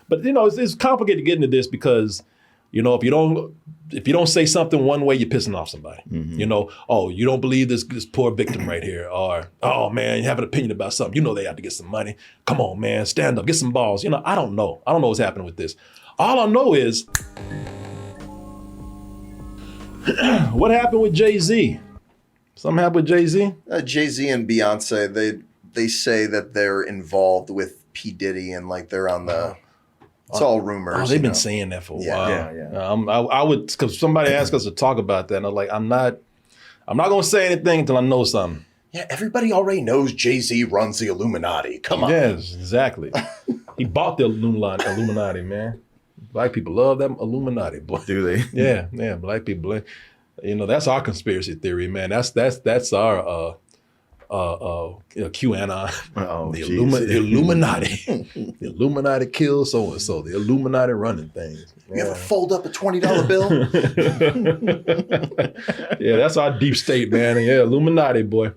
But it's complicated to get into this because, if you don't say something one way, you're pissing off somebody. Oh, you don't believe this poor victim right here, or oh man, you have an opinion about something. They have to get some money. Come on, man, stand up, get some balls. I don't know. I don't know what's happening with this. All I know is what happened with Jay-Z. Something happened with Jay-Z. Jay-Z and Beyonce, they say that they're involved with P Diddy and like they're on the. It's all rumors. Oh, they've been saying that for a while. Yeah. I would, because somebody asked us to talk about that, and I'm like, I'm not going to say anything until I know something. Yeah, everybody already knows Jay-Z runs the Illuminati. Come on. Yes, exactly. He bought the Illuminati, man. Black people love that Illuminati, boy. Do they? Yeah. Black people, that's our conspiracy theory, man. That's our QAnon, the Illuminati. The Illuminati kills so and so. The Illuminati running things. You ever fold up a $20 bill? Yeah, that's our deep state, man. Yeah, Illuminati, boy.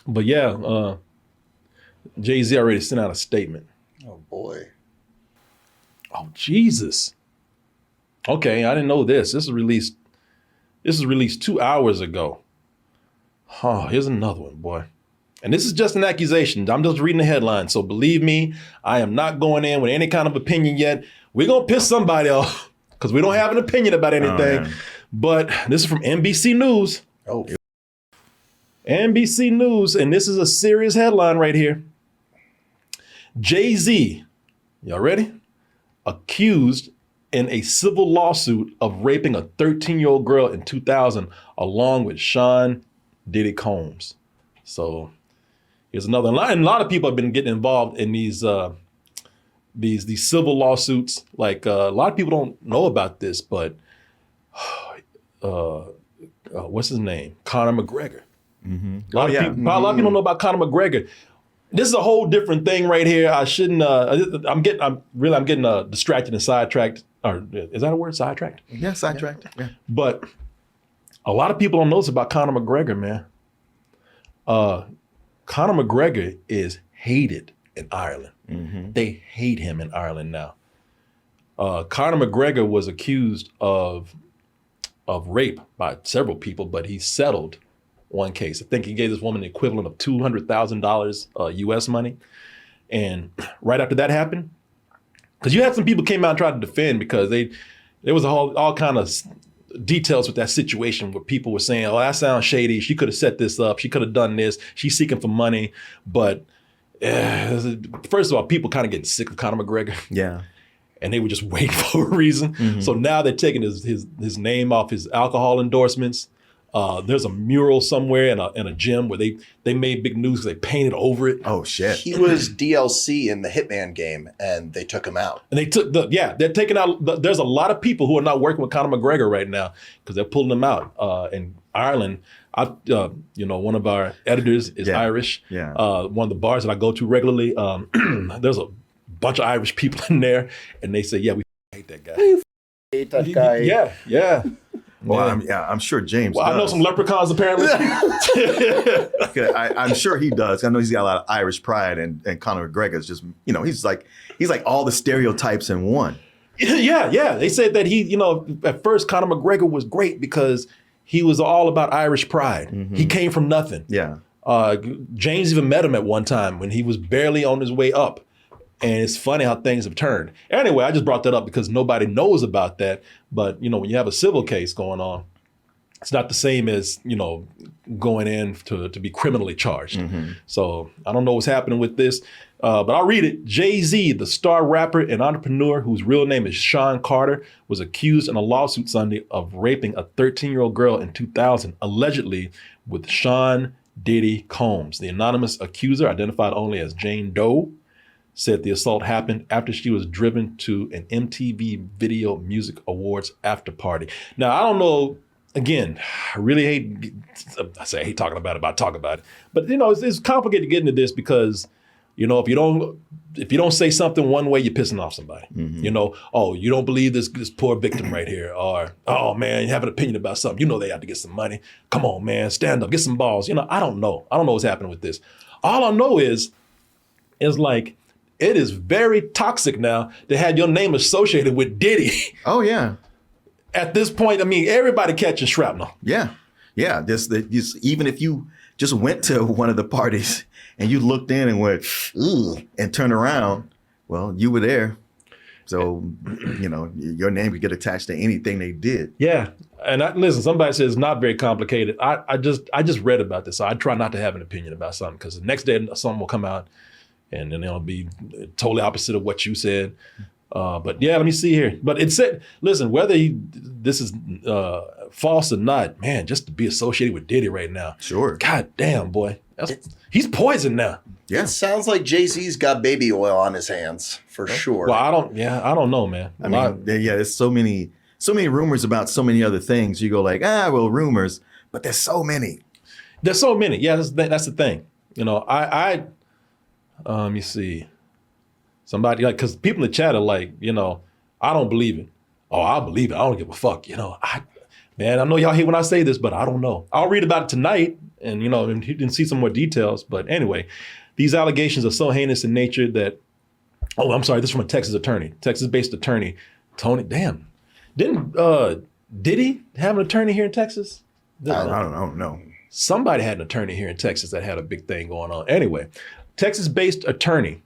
But yeah, Jay-Z already sent out a statement. Oh boy. Oh Jesus. Okay, I didn't know this. This was released 2 hours ago. Oh, here's another one, boy. And this is just an accusation. I'm just reading the headline. So believe me, I am not going in with any kind of opinion yet. We're going to piss somebody off because we don't have an opinion about anything. Oh, but this is from NBC News. Oh. NBC News. And this is a serious headline right here. Jay-Z, y'all ready? Accused in a civil lawsuit of raping a 13-year-old girl in 2000, along with Sean Diddy Combs. So here's another line. And a lot of people have been getting involved in these civil lawsuits. Like a lot of people don't know about this, but what's his name? Conor McGregor. Mm-hmm. A lot of people don't know about Conor McGregor. This is a whole different thing right here. I shouldn't. I'm getting distracted and sidetracked. Or is that a word? Sidetracked? Yeah, sidetracked. Yeah. But a lot of people don't know this about Conor McGregor, man. Conor McGregor is hated in Ireland. Mm-hmm. They hate him in Ireland now. Conor McGregor was accused of rape by several people, but he settled one case. I think he gave this woman the equivalent of $200,000 US money. And right after that happened, because you had some people came out and tried to defend because there was all kind of details with that situation where people were saying, oh, that sounds shady. She could have set this up. She could have done this. She's seeking for money. But first of all, people kind of getting sick of Conor McGregor. Yeah. And they were just waiting for a reason. Mm-hmm. So now they're taking his name off his alcohol endorsements. There's a mural somewhere in a gym where they made big news because they painted over it. Oh shit! He was DLC in the Hitman game, and they took him out. And they took they're taking out. There's a lot of people who are not working with Conor McGregor right now because they're pulling him out. In Ireland, one of our editors is Irish. Yeah. One of the bars that I go to regularly, there's a bunch of Irish people in there, and they say, yeah, we hate that guy. Hate that guy. Yeah. Well, I'm sure James does. I know some leprechauns apparently. I'm sure he does. I know he's got a lot of Irish pride, and Conor McGregor is just, he's like all the stereotypes in one. Yeah. They said that he, at first Conor McGregor was great because he was all about Irish pride. Mm-hmm. He came from nothing. Yeah. James even met him at one time when he was barely on his way up. And it's funny how things have turned. Anyway, I just brought that up because nobody knows about that. But, when you have a civil case going on, it's not the same as, going in to be criminally charged. Mm-hmm. So I don't know what's happening with this, but I'll read it. Jay-Z, the star rapper and entrepreneur whose real name is Sean Carter, was accused in a lawsuit Sunday of raping a 13-year-old girl in 2000, allegedly with Sean Diddy Combs. The anonymous accuser, identified only as Jane Doe, said the assault happened after she was driven to an MTV Video Music Awards after party. Now, I don't know, again, I really hate talking about it, but I talk about it. But, it's complicated to get into this because, if you don't say something one way, you're pissing off somebody. Mm-hmm. Oh, you don't believe this poor victim right here. Or, oh, man, you have an opinion about something. They have to get some money. Come on, man, stand up, get some balls. I don't know. I don't know what's happening with this. All I know is like, it is very toxic now to have your name associated with Diddy. Oh yeah. At this point, I mean, everybody catching shrapnel. Yeah. Yeah. Even if you just went to one of the parties and you looked in and went, ooh, and turned around, well, you were there. So, your name could get attached to anything they did. Yeah. And listen, somebody says it's not very complicated. I just read about this. So I try not to have an opinion about something because the next day something will come out and then it'll be totally opposite of what you said. But yeah, let me see here. But it said, listen, whether this is false or not, man, just to be associated with Diddy right now. Sure. God damn, boy. He's poison now. Yeah. It sounds like Jay-Z's got baby oil on his hands for sure. Well, I don't know, man. I mean, there's so many rumors about so many other things. You go like, well, rumors, but there's so many. There's so many. Yeah, that's the thing. Let me see. Somebody because people in the chat are like, I don't believe it. Oh, I believe it. I don't give a fuck. Man, I know y'all hate when I say this, but I don't know. I'll read about it tonight and, and you can see some more details. But anyway, these allegations are so heinous in nature that, I'm sorry, this is from a Texas-based attorney, Tony, damn. Didn't Diddy have an attorney here in Texas? I don't know. Somebody had an attorney here in Texas that had a big thing going on. Anyway, Texas-based attorney,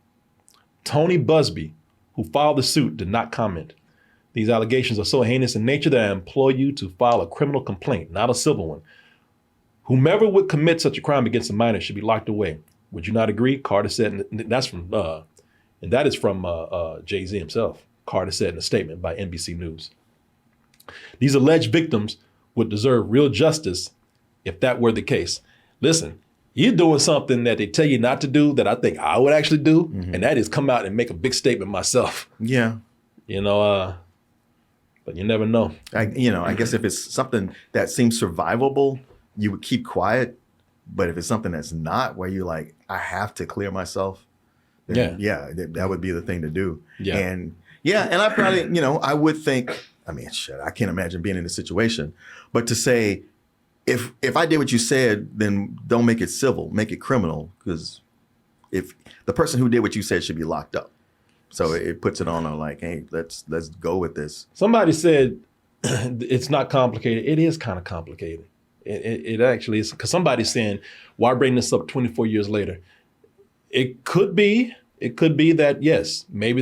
Tony Busby, who filed the suit, did not comment. These allegations are so heinous in nature that I implore you to file a criminal complaint, not a civil one. Whomever would commit such a crime against a minor should be locked away. Would you not agree? Carter said, and that is from Jay-Z himself. Carter said in a statement by NBC News. These alleged victims would deserve real justice if that were the case. Listen, you're doing something that they tell you not to do that I think I would actually do, and that is come out and make a big statement myself. Yeah. But you never know. I guess if it's something that seems survivable, you would keep quiet. But if it's something that's not, where you're like, I have to clear myself, then that would be the thing to do. Yeah. And I probably, I would think, I can't imagine being in this situation. But to say, if I did what you said, then don't make it civil, make it criminal. Because if the person who did what you said should be locked up. So it puts it on like, hey, let's go with this. Somebody said it's not complicated. It is kind of complicated. It actually is, because somebody's saying, why bring this up 24 years later? It could be that, yes, maybe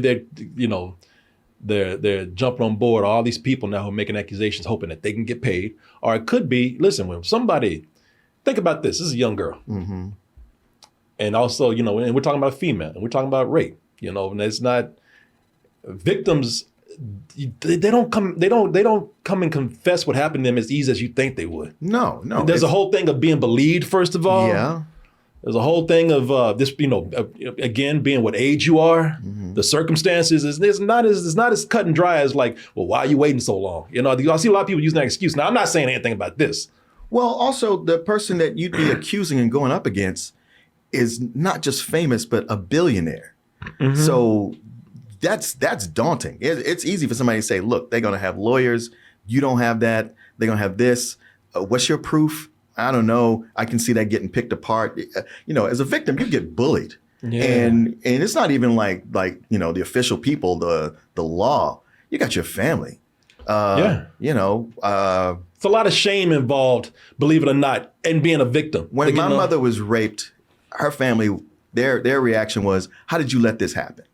they're jumping on board all these people now who are making accusations hoping that they can get paid. Or it could be, listen, when somebody, think about this is a young girl. Mm-hmm. And also, and we're talking about female, and we're talking about rape, and it's not victims. They don't come and confess what happened to them as easy as you think they would. No. There's a whole thing of being believed, first of all. Yeah. There's a whole thing of this, again, being what age you are, the circumstances. It's not as cut and dry as like, well, why are you waiting so long? I see a lot of people using that excuse. Now, I'm not saying anything about this. Well, also the person that you'd be accusing and going up against is not just famous, but a billionaire. Mm-hmm. So that's daunting. It's easy for somebody to say, look, they're going to have lawyers. You don't have that. They're going to have this. What's your proof? I don't know. I can see that getting picked apart. As a victim, you get bullied. Yeah. And it's not even like the official people, the law. You got your family. It's a lot of shame involved, believe it or not, in being a victim. When my mother was raped, her family, their reaction was, how did you let this happen?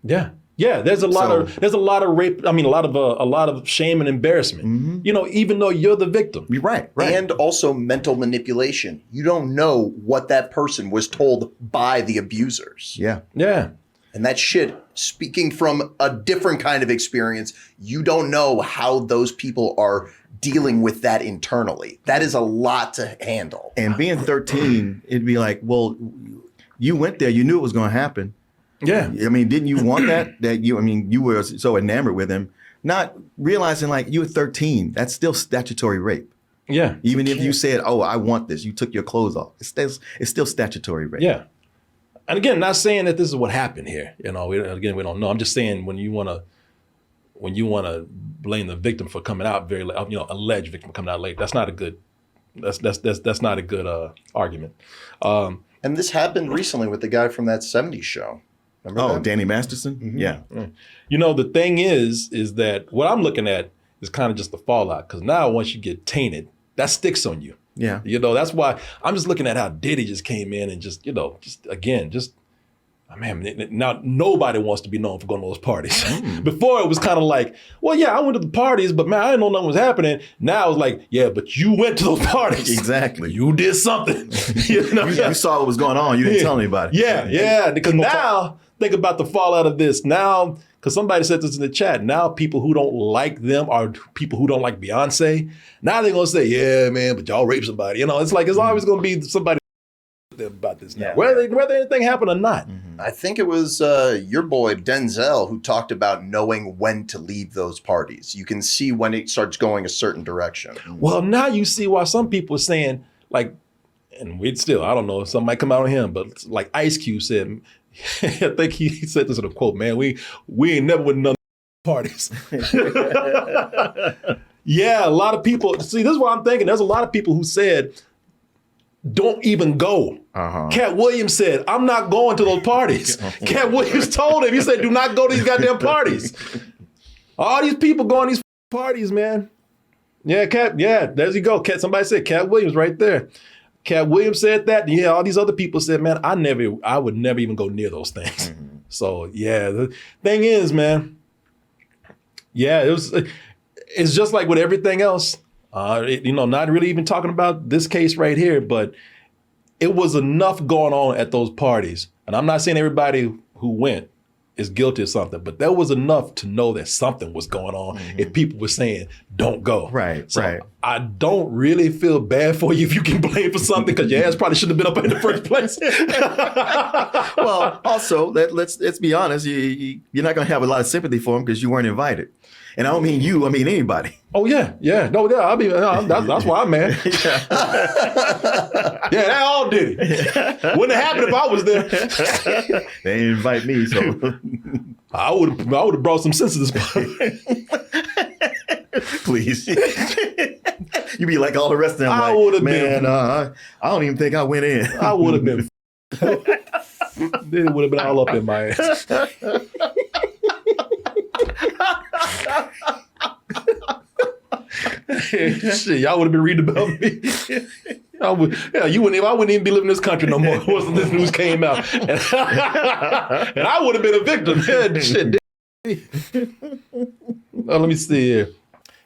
Yeah. Yeah, there's a lot of rape. A lot of shame and embarrassment. Mm-hmm. Even though you're the victim. You're right. And also mental manipulation. You don't know what that person was told by the abusers. Yeah. Yeah. And that shit, speaking from a different kind of experience, you don't know how those people are dealing with that internally. That is a lot to handle. And being 13, it'd be like, well, you went there, you knew it was going to happen. Yeah. Didn't you want that you were so enamored with him, not realizing like you were 13, that's still statutory rape. Yeah. Even if you said, oh, I want this, you took your clothes off, it's still statutory rape. Yeah. And again, not saying that this is what happened here. We don't know. I'm just saying when you want to blame the victim for coming out very late, alleged victim coming out late, that's not a good argument. And And this happened recently with the guy from that 70s show. Remember that? Danny Masterson? Yeah. You know, the thing is that what I'm looking at is kind of just the fallout. Because now once you get tainted, that sticks on you. Yeah. You know, that's why I'm just looking at how Diddy just came in and just, man, now nobody wants to be known for going to those parties. Before it was kind of like, well, yeah, I went to the parties, but man, I didn't know nothing was happening. Now it's like, yeah, but you went to those parties. Exactly. You did something. You saw what was going on. You didn't tell anybody. Yeah. Because now, think about the fallout of this. Now, because somebody said this in the chat, now people who don't like them are people who don't like Beyonce. Now they're going to say, yeah, man, but y'all raped somebody. You know, it's like, it's always going to be somebody about this now, whether anything happened or not. I think it was your boy Denzel who talked about knowing when to leave those parties. You can see when it starts going a certain direction. Well, now you see why some people are saying, like, and we'd still, I don't know, some might come out on him, but like Ice Cube said, I think he said this in a quote, man, we ain't never with none parties. Yeah, a lot of people, see, this is what I'm thinking. There's a lot of people who said, don't even go. Cat Williams said, I'm not going to those parties. Cat Williams told him, he said, do not go to these goddamn parties. All these people going to these parties, man. Yeah, there you go. Somebody said Cat Williams right there. Cat Williams said that. Yeah, all these other people said, man, I would never even go near those things. So yeah, the thing is, man, yeah, it's just like with everything else. Not really even talking about this case right here, but it was enough going on at those parties. And I'm not saying everybody who went is guilty of something, but there was enough to know that something was going on if people were saying, don't go. Right. I don't really feel bad for you if you can blame for something, because your ass probably shouldn't have been up in the first place. Well, also, let's be honest, you're not going to have a lot of sympathy for him because you weren't invited. And I don't mean you, I mean anybody. Oh, yeah. No, yeah. I mean, that's why I'm mad. Yeah, they all did it. Wouldn't have happened if I was there. They didn't invite me, so. I would have brought some sense to this party. Please. You be like all the rest of them. I would have been. I don't even think I went in. I would have been. It would have been all up in my ass. Shit, y'all would have been reading about me. I wouldn't even be living in this country no more. Once this news came out, and I would have been a victim. Shit. Let me see here.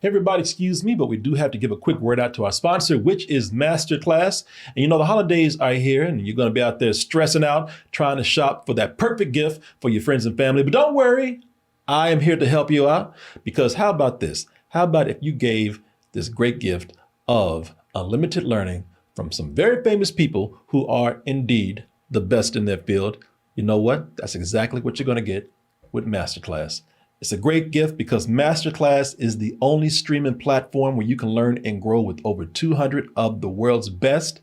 Everybody, excuse me, but we do have to give a quick word out to our sponsor, which is Masterclass. And the holidays are here, and you're going to be out there stressing out, trying to shop for that perfect gift for your friends and family. But don't worry, I am here to help you out, because how about this? How about if you gave this great gift of unlimited learning from some very famous people who are indeed the best in their field? You know what? That's exactly what you're going to get with Masterclass. It's a great gift because Masterclass is the only streaming platform where you can learn and grow with over 200 of the world's best.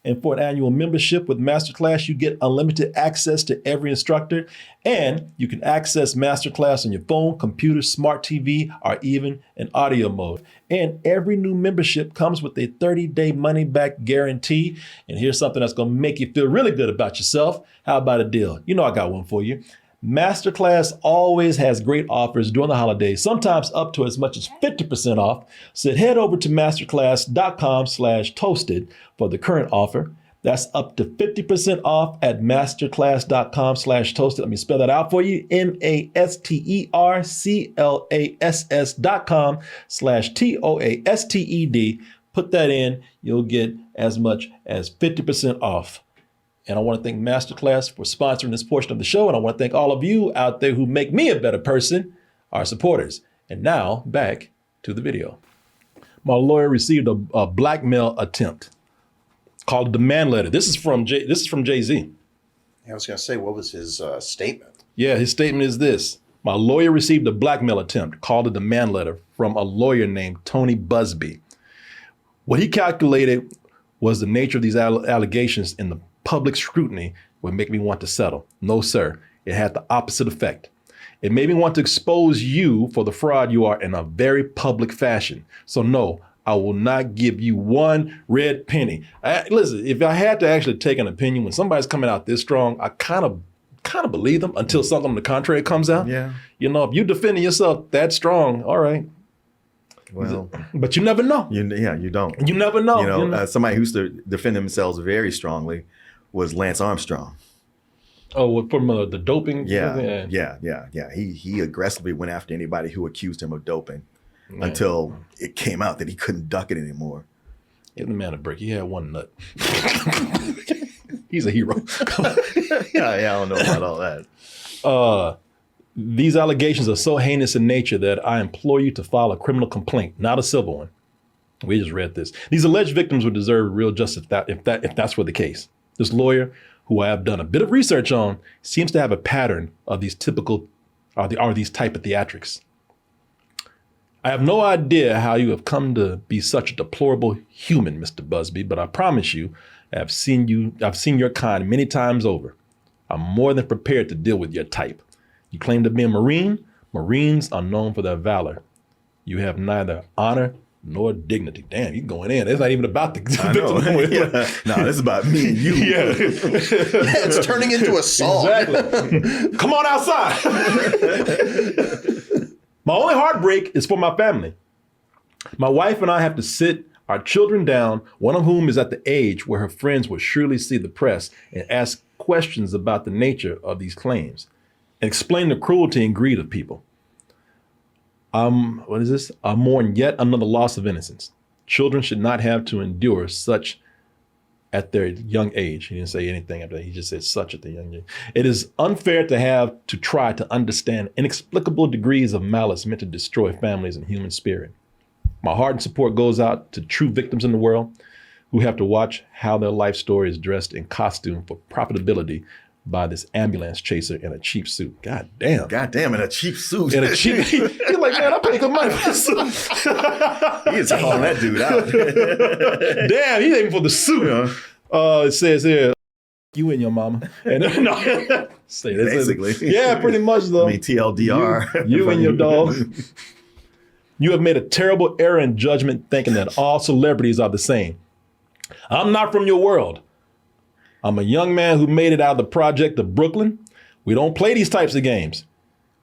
And for an annual membership with Masterclass, you get unlimited access to every instructor, and you can access Masterclass on your phone, computer, smart TV, or even in audio mode. And every new membership comes with a 30-day money-back guarantee. And here's something that's going to make you feel really good about yourself. How about a deal? I got one for you. Masterclass always has great offers during the holidays, sometimes up to as much as 50% off. So head over to masterclass.com/toasted for the current offer. That's up to 50% off at masterclass.com/toasted. Let me spell that out for you. masterclass.com/TOASTED. Put that in, you'll get as much as 50% off. And I want to thank Masterclass for sponsoring this portion of the show. And I want to thank all of you out there who make me a better person, our supporters. And now back to the video. My lawyer received a blackmail attempt called a demand letter. This is from Jay-Z. I was going to say, what was his statement? Yeah, his statement is this. My lawyer received a blackmail attempt called a demand letter from a lawyer named Tony Busby. What he calculated was the nature of these allegations in the public scrutiny would make me want to settle. No, sir. It had the opposite effect. It made me want to expose you for the fraud you are in a very public fashion. So no, I will not give you one red penny. Listen, if I had to actually take an opinion when somebody's coming out this strong, I kind of believe them until something on the contrary comes out. Yeah. You know, if you're defending yourself that strong, all right. Well, but you never know. you don't. You never know. You know, somebody who used to defend themselves very strongly was Lance Armstrong. Oh, from the doping? Yeah. He aggressively went after anybody who accused him of doping until it came out that he couldn't duck it anymore. Give the man a break. He had one nut. He's a hero. I don't know about all that. These allegations are so heinous in nature that I implore you to file a criminal complaint, not a civil one. We just read this. These alleged victims would deserve real justice if that's were the case. This lawyer, who I have done a bit of research on, seems to have a pattern of these type of theatrics. I have no idea how you have come to be such a deplorable human, Mr. Busby, but I promise you, I've seen your kind many times over. I'm more than prepared to deal with your type. You claim to be a Marine. Marines are known for their valor. You have neither honor nor dignity. Damn, you going in. It's not even about the victim. No, this is about me and you. Yeah. It's turning into a song. Exactly. Come on outside. My only heartbreak is for my family. My wife and I have to sit our children down, one of whom is at the age where her friends will surely see the press and ask questions about the nature of these claims and explain the cruelty and greed of people. I mourn yet another loss of innocence. Children should not have to endure such at their young age. He didn't say anything after that. He just said such at the young age. It is unfair to have to try to understand inexplicable degrees of malice meant to destroy families and human spirit. My heart and support goes out to true victims in the world who have to watch how their life story is dressed in costume for profitability by this ambulance chaser in a cheap suit. God damn. In a cheap suit. In a cheap, you're like, man, I paid good money for this suit. He is calling that dude out. Damn, he ain't for the suit. It says here, you and your mama. And no, say that. Basically. Yeah, pretty much though. I mean, TLDR. You and your dog. You have made a terrible error in judgment thinking that all celebrities are the same. I'm not from your world. I'm a young man who made it out of the project of Brooklyn. We don't play these types of games.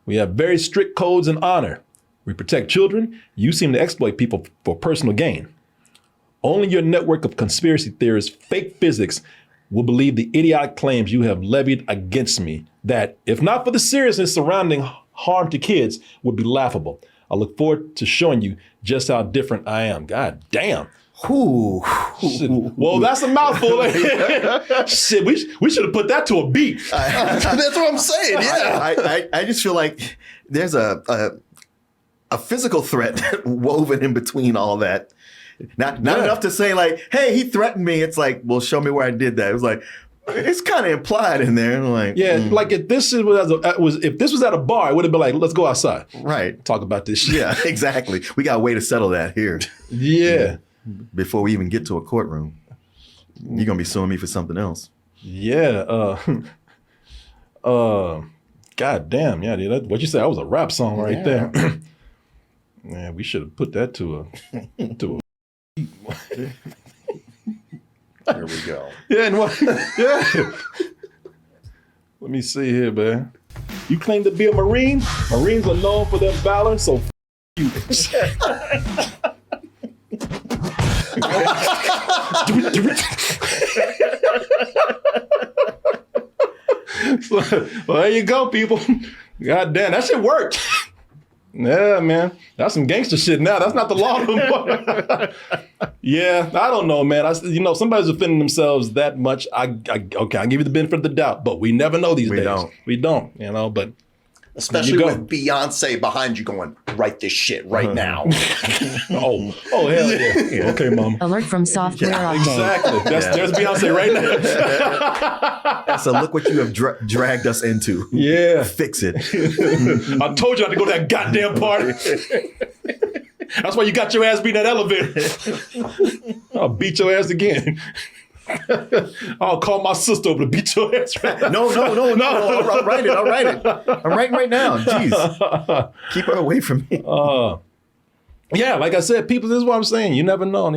We have very strict codes and honor. We protect children. You seem to exploit people for personal gain. Only your network of conspiracy theorists, fake physics, will believe the idiotic claims you have levied against me that, if not for the seriousness surrounding harm to kids, would be laughable. I look forward to showing you just how different I am. God damn. Ooh. Well, that's a mouthful. Shit, we should have put that to a beat. That's what I'm saying. Yeah. I just feel like there's a physical threat woven in between all that. Not enough to say like, hey, he threatened me. It's like, well, show me where I did that. It was like, it's kind of implied in there. Like, like if this was at a bar, it would have been like, let's go outside. Right. Talk about this shit. Yeah, exactly. We got a way to settle that here. Yeah. Before we even get to a courtroom. You're going to be suing me for something else. Yeah. God damn. Yeah, dude. What you said, that was a rap song right there. Man, we should have put that to a There we go. Yeah, and what? Yeah. Let me see here, man. You claim to be a Marine. Marines are known for their valor, so you. Well, there you go, people. God damn, that shit worked. Yeah, man. That's some gangster shit now. That's not the law anymore. Yeah, I don't know, man. Somebody's offending themselves that much. Okay, I'll give you the benefit of the doubt, but we never know these days. We don't, but especially with Beyonce behind you going, write this shit right now. Oh, hell yeah. Okay, mom. Alert from software update. Exactly. There's Beyonce right now. So look what you have dragged us into. Yeah. Fix it. I told you not to go to that goddamn party. That's why you got your ass beat in that elevator. I'll beat your ass again. I'll call my sister over to beat your ass right now. No. I'll write it. I'm writing right now. Jeez. Keep her away from me. Yeah, like I said, people, this is what I'm saying. You never know.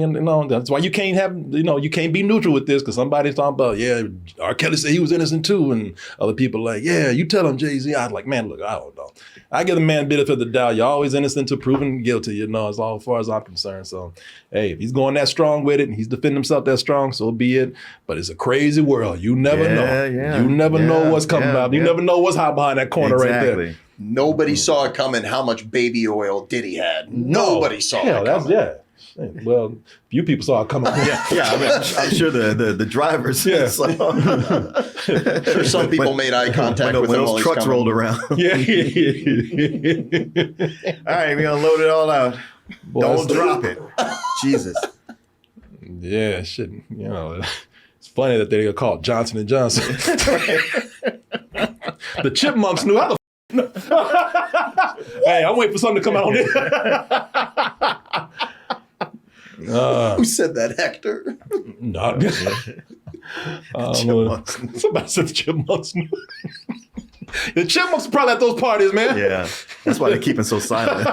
That's why you can't have, you can't be neutral with this because somebody's talking about, yeah, R. Kelly said he was innocent too. And other people like, yeah, you tell him Jay-Z. I was like, man, look, I don't know. I give the man benefit of the doubt. You're always innocent to proven guilty, as all as far as I'm concerned. So, hey, if he's going that strong with it and he's defending himself that strong, so be it. But it's a crazy world. You never know. You never know what's coming out. You never know what's hot behind that corner right there. Nobody saw it coming how much baby oil Diddy had. Nobody saw it coming. Well, few people saw it coming. I mean, I'm sure the drivers. Yeah. Sure, some people made eye contact with when him those trucks rolled around. Yeah. All right, we're gonna load it all out. Boy, Don't drop it. Jesus. Yeah, shit. It's funny that they call it Johnson and Johnson. The Chipmunks knew how the. Hey, I'm waiting for something to come out on it. Who said that, Hector? Not. Somebody said the Chipmunks knew. The Chipmunks are probably at those parties, man. Yeah, that's why they're keeping so silent.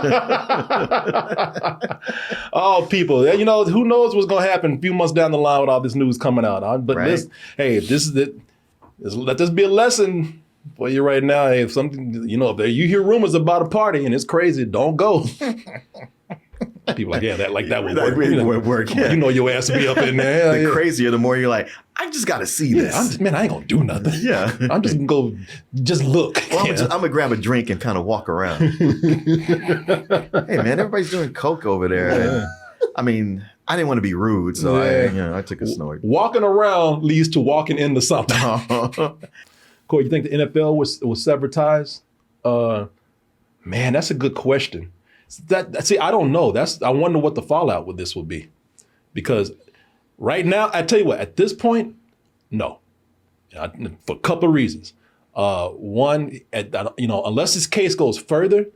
Oh, people, who knows what's going to happen a few months down the line with all this news coming out. But right. If this is it, let this be a lesson for you right now. Hey, if something, if you hear rumors about a party and it's crazy, don't go. People like, that would work. Yeah. Your ass will be up in there. The crazier, the more you're like, I just got to see this. I ain't gonna do nothing. Yeah, I'm just gonna go, just look. Well, I'm gonna grab a drink and kind of walk around. Hey man, everybody's doing coke over there. Yeah. I mean, I didn't want to be rude, so I took a snort. Walking around leads to walking into something. Corey, you think the NFL will sever ties? Man, that's a good question. I don't know. I wonder what the fallout with this will be, because right now, I tell you what, at this point, no, for a couple of reasons. One, unless this case goes further,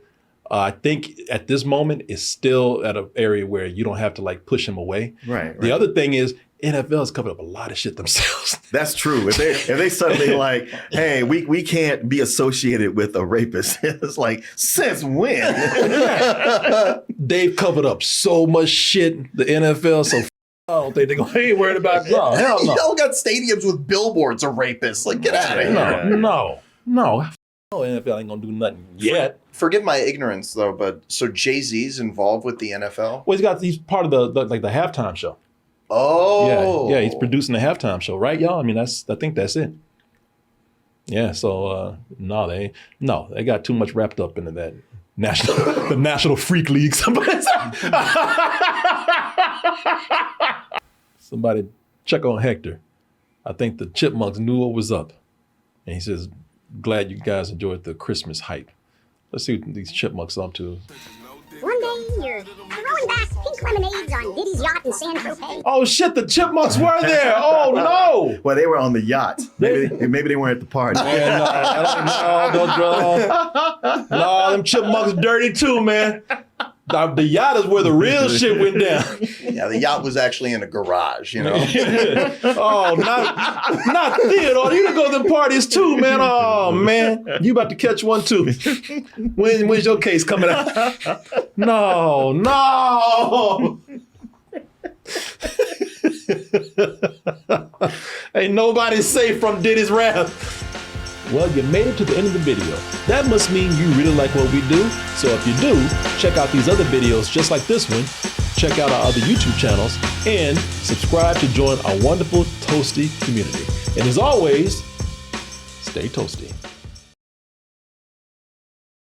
I think at this moment it's still at an area where you don't have to push him away. Right. The other thing is, NFL has covered up a lot of shit themselves. That's true. If they suddenly hey, we can't be associated with a rapist. It's like, since when? They've covered up so much shit, the NFL, so I don't think they ain't worried about hell no. Y'all got stadiums with billboards of rapists. Get out of here. No. NFL ain't gonna do nothing yet. Forgive my ignorance though, but so Jay-Z's involved with the NFL? Well, he's part of the halftime show. Oh. Yeah, he's producing the halftime show, right, y'all? I mean, I think that's it. Yeah, so they got too much wrapped up into that the National Freak League. Somebody check on Hector. I think the Chipmunks knew what was up. And he says, glad you guys enjoyed the Christmas hype. Let's see what these Chipmunks are up to. One day, you're throwing back pink lemonades on Diddy's yacht in San Tropez. Oh shit, the Chipmunks were there. Oh no. Well, they were on the yacht. Maybe they weren't at the party. Yeah, no, them Chipmunks dirty too, man. The yacht is where the real shit went down. Yeah, the yacht was actually in a garage, Oh, not Theodore. You done go to the parties too, man. Oh, man. You about to catch one too. When's your case coming out? No. Ain't nobody safe from Diddy's wrath. Well, you made it to the end of the video. That must mean you really like what we do. So if you do, check out these other videos just like this one. Check out our other YouTube channels and subscribe to join our wonderful Toasty community. And as always, stay toasty.